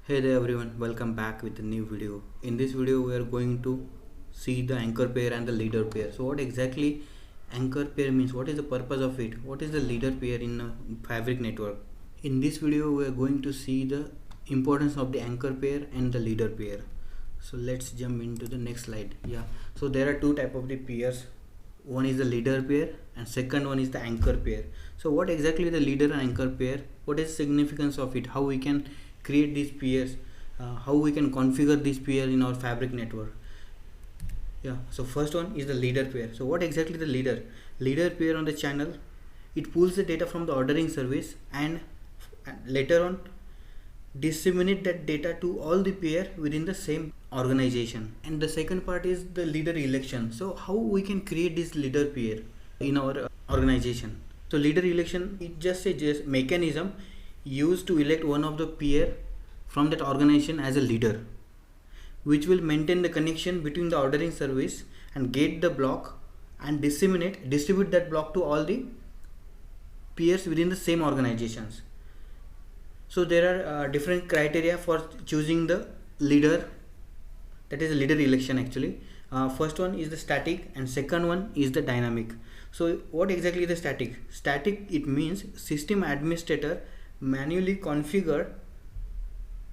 Hey there everyone, welcome back with a new video. In this video we are going to see the anchor pair and the leader pair. So what exactly anchor pair means, what is the purpose of it, what is the leader pair in a fabric network. In this video we are going to see the importance of the anchor pair and the leader pair. So let's jump into the next slide. So there are two type of the pairs. One is the leader pair and second one is the anchor pair. So what exactly the leader and anchor pair, what is the significance of it, how we can create these pairs, how we can configure this pair in our fabric network. So first one is the leader pair. So what exactly the leader pair on the channel, it pulls the data from the ordering service and later on disseminate that data to all the pair within the same organization. And the second part is the leader election. So how we can create this leader pair in our organization. So leader election, it just a mechanism used to elect one of the pair from that organization as a leader, which will maintain the connection between the ordering service and get the block and distribute that block to all the peers within the same organizations. So there are different criteria for choosing the leader, that is a leader election actually. First one is the static and second one is the dynamic. So what exactly is the static? Static, it means system administrator manually configure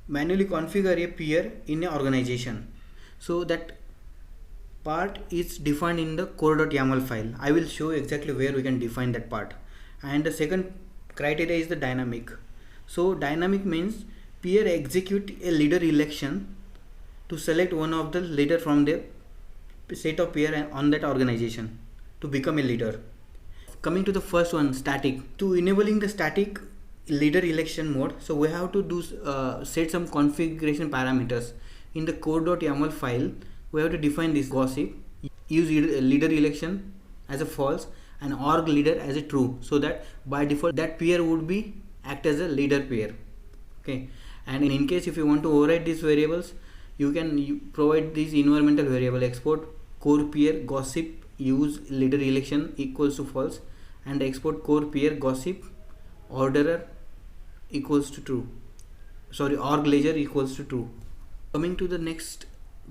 a peer in an organization. So that part is defined in the core.yaml file. I will show exactly where we can define that part. And the second criteria is the dynamic. So dynamic means peer execute a leader election to select one of the leader from the set of peer on that organization to become a leader. Coming to the first one, static. To enabling the static leader election mode, so we have to do set some configuration parameters in the core.yaml file. We have to define this gossip, use leader election as a false and org leader as a true, so that by default that pair would be act as a leader pair. Okay, and in case if you want to override these variables, you can provide this environmental variable export core pair gossip use leader election equals to false and export core pair gossip orderer equals to true, org ledger equals to true. Coming to the next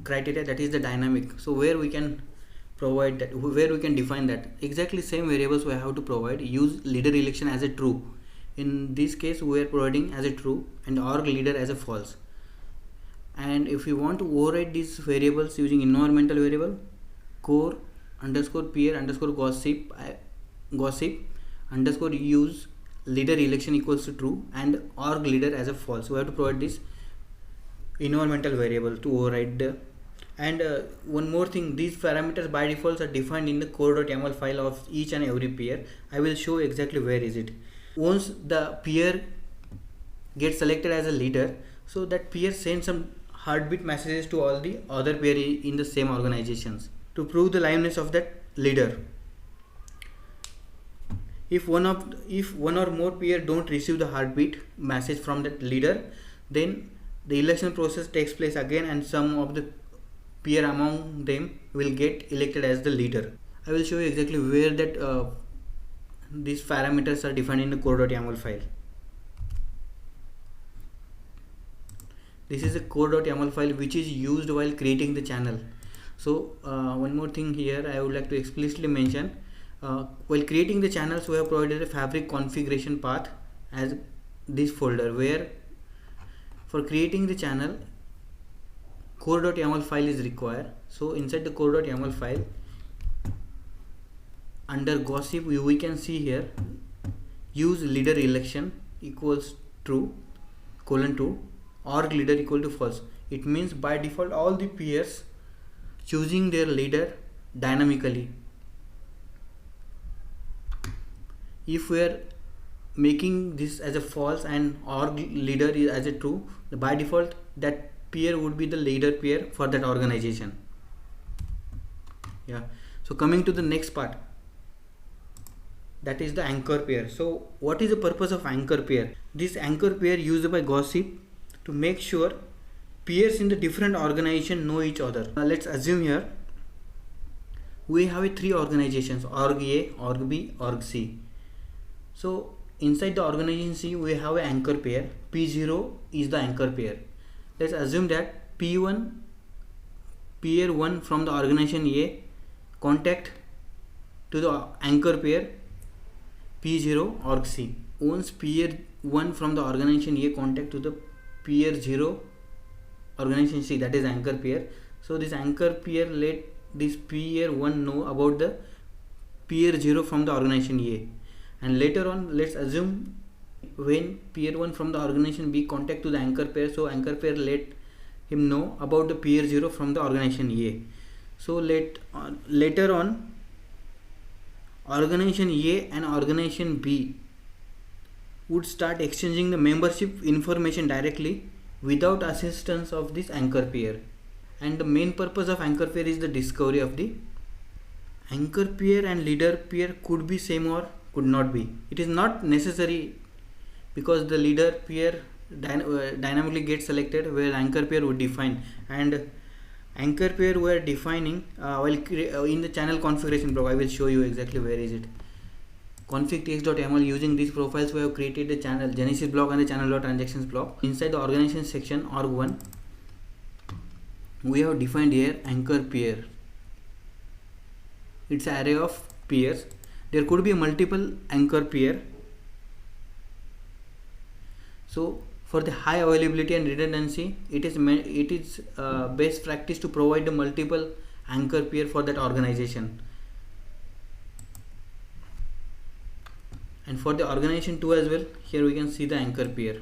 criteria, that is the dynamic. So where we can provide that, where we can define that exactly same variables we have to provide. Use leader election as a true. In this case we are providing as a true and org leader as a false. And if you want to override these variables using environmental variable core underscore pair underscore gossip underscore use leader election equals to true and org leader as a false, we have to provide this environmental variable to override the. And one more thing, these parameters by default are defined in the core.yaml file of each and every pair. I will show exactly where is it. Once the pair gets selected as a leader, so that pair sends some heartbeat messages to all the other pair in the same organizations to prove the liveness of that leader. If one or more pair don't receive the heartbeat message from that leader, then the election process takes place again and some of the pair among them will get elected as the leader. I will show you exactly where that these parameters are defined in the core.yaml file. This is a core.yaml file which is used while creating the channel. So one more thing here I would like to explicitly mention. While creating the channels, we have provided a fabric configuration path as this folder, where for creating the channel core.yaml file is required. So inside the core.yaml file under gossip we can see here use leader election equals true :true org leader equal to false. It means by default all the peers choosing their leader dynamically. If we are making this as a false and org leader is as a true, by default that pair would be the leader pair for that organization. So coming to the next part, that is the anchor pair. So what is the purpose of anchor pair? This anchor pair used by gossip to make sure peers in the different organization know each other. Let's assume here we have three organizations, org A, org B, org C. So inside the organization C we have an anchor pair. P0 is the anchor pair. let's assume that P1 peer 1 from the organization A contact to the anchor pair P0 org C. Once peer 1 from the organization A contact to the peer 0 organization C, that is anchor pair. So this anchor pair let this peer 1 know about the peer 0 from the organization A, and later on let's assume when peer 1 from the organization B contact to the anchor pair, so anchor pair let him know about the peer 0 from the organization A. So later on organization A and organization B would start exchanging the membership information directly without assistance of this anchor pair. And the main purpose of anchor pair is the discovery of the anchor pair, and leader pair could be same or could not be. It is not necessary, because the leader pair dynamically gets selected where anchor pair would define, and anchor pair we are defining in the channel configuration block. I will show you exactly where is it. config.txt.ml, using these profiles we have created the channel genesis block and the channel.transactions block. Inside the organization section org1 we have defined here anchor pair. It's an array of pairs. There could be multiple anchor pair. So for the high availability and redundancy, it is best practice to provide the multiple anchor pair for that organization. And for the organization 2 as well, here we can see the anchor pair.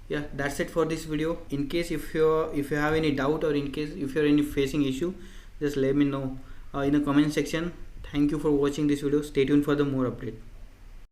Yeah, that's it for this video. In case if you have any doubt, or in case if you are any facing issue, just let me know in the comment section. Thank you for watching this video. Stay tuned for the more update.